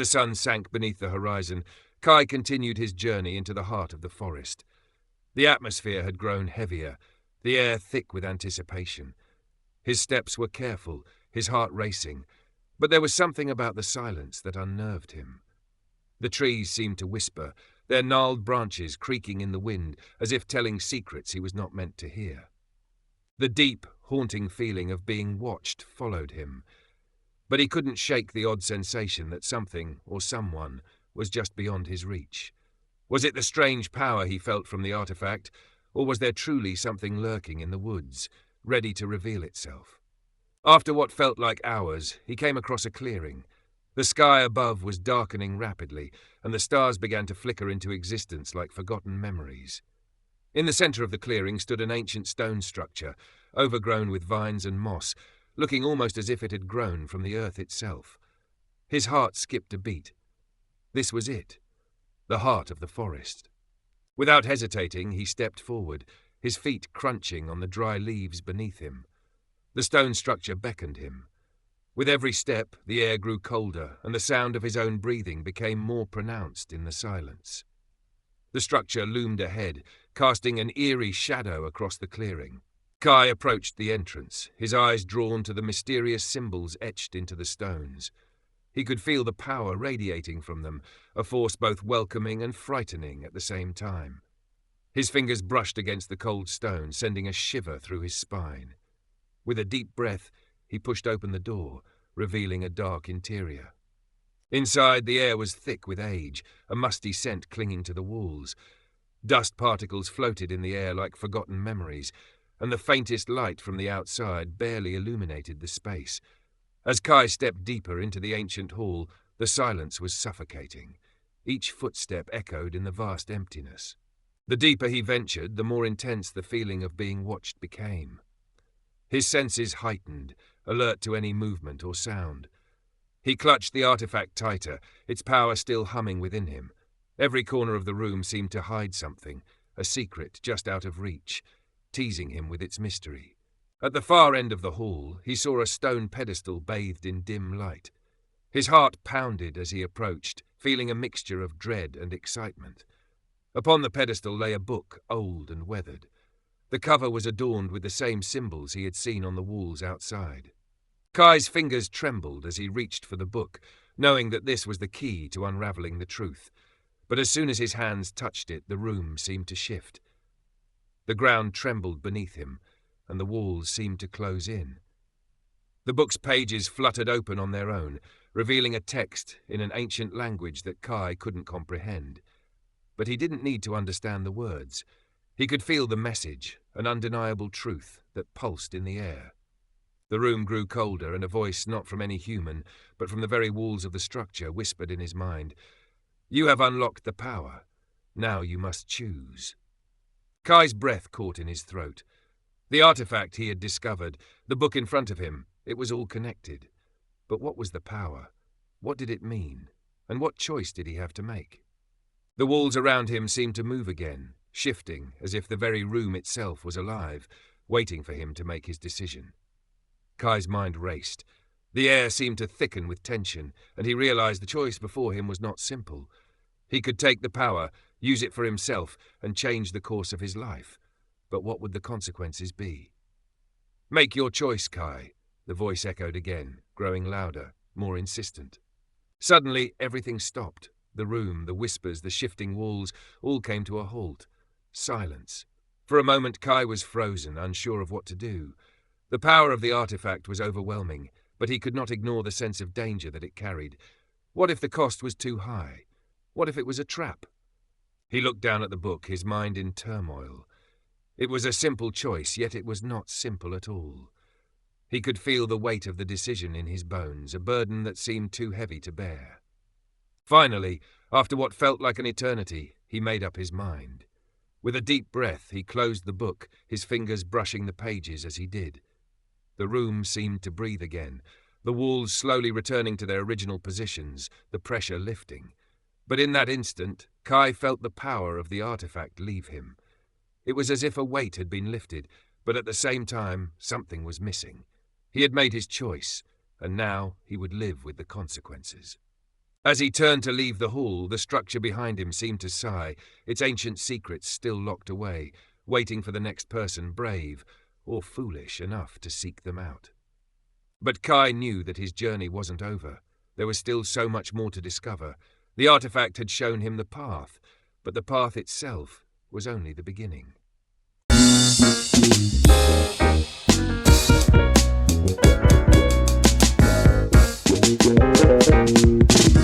the sun sank beneath the horizon, Kai continued his journey into the heart of the forest. The atmosphere had grown heavier, the air thick with anticipation. His steps were careful, his heart racing, but there was something about the silence that unnerved him. The trees seemed to whisper, their gnarled branches creaking in the wind as if telling secrets he was not meant to hear. The deep, haunting feeling of being watched followed him, but he couldn't shake the odd sensation that something or someone was just beyond his reach. Was it the strange power he felt from the artifact, or was there truly something lurking in the woods, ready to reveal itself? After what felt like hours, he came across a clearing. The sky above was darkening rapidly, and the stars began to flicker into existence like forgotten memories. In the center of the clearing stood an ancient stone structure, overgrown with vines and moss, looking almost as if it had grown from the earth itself. His heart skipped a beat. This was it, the heart of the forest. Without hesitating, he stepped forward, his feet crunching on the dry leaves beneath him. The stone structure beckoned him. With every step, the air grew colder, and the sound of his own breathing became more pronounced in the silence. The structure loomed ahead, casting an eerie shadow across the clearing. Kai approached the entrance, his eyes drawn to the mysterious symbols etched into the stones. He could feel the power radiating from them, a force both welcoming and frightening at the same time. His fingers brushed against the cold stone, sending a shiver through his spine. With a deep breath, he pushed open the door, revealing a dark interior. Inside, the air was thick with age, a musty scent clinging to the walls. Dust particles floated in the air like forgotten memories, and the faintest light from the outside barely illuminated the space. As Kai stepped deeper into the ancient hall, the silence was suffocating. Each footstep echoed in the vast emptiness. The deeper he ventured, the more intense the feeling of being watched became. His senses heightened, alert to any movement or sound. He clutched the artifact tighter, its power still humming within him. Every corner of the room seemed to hide something, a secret just out of reach, teasing him with its mystery. At the far end of the hall, he saw a stone pedestal bathed in dim light. His heart pounded as he approached, feeling a mixture of dread and excitement. Upon the pedestal lay a book, old and weathered. The cover was adorned with the same symbols he had seen on the walls outside. Kai's fingers trembled as he reached for the book, knowing that this was the key to unraveling the truth. But as soon as his hands touched it, the room seemed to shift. The ground trembled beneath him, and the walls seemed to close in. The book's pages fluttered open on their own, revealing a text in an ancient language that Kai couldn't comprehend. But he didn't need to understand the words. He could feel the message, an undeniable truth that pulsed in the air. The room grew colder, and a voice not from any human, but from the very walls of the structure, whispered in his mind, "You have unlocked the power. Now you must choose." Kai's breath caught in his throat. The artifact he had discovered, the book in front of him, it was all connected. But what was the power? What did it mean? And what choice did he have to make? The walls around him seemed to move again, shifting as if the very room itself was alive, waiting for him to make his decision. Kai's mind raced. The air seemed to thicken with tension, and he realized the choice before him was not simple. He could take the power, use it for himself, and change the course of his life. But what would the consequences be? "Make your choice, Kai," the voice echoed again, growing louder, more insistent. Suddenly, everything stopped. The room, the whispers, the shifting walls, all came to a halt. Silence. For a moment, Kai was frozen, unsure of what to do. The power of the artifact was overwhelming, but he could not ignore the sense of danger that it carried. What if the cost was too high? What if it was a trap? He looked down at the book, his mind in turmoil. It was a simple choice, yet it was not simple at all. He could feel the weight of the decision in his bones, a burden that seemed too heavy to bear. Finally, after what felt like an eternity, he made up his mind. With a deep breath, he closed the book, his fingers brushing the pages as he did. The room seemed to breathe again, the walls slowly returning to their original positions, the pressure lifting. But in that instant, Kai felt the power of the artifact leave him. It was as if a weight had been lifted, but at the same time, something was missing. He had made his choice, and now he would live with the consequences. As he turned to leave the hall, the structure behind him seemed to sigh, its ancient secrets still locked away, waiting for the next person brave or foolish enough to seek them out. But Kai knew that his journey wasn't over. There was still so much more to discover. The artifact had shown him the path, but the path itself was only the beginning.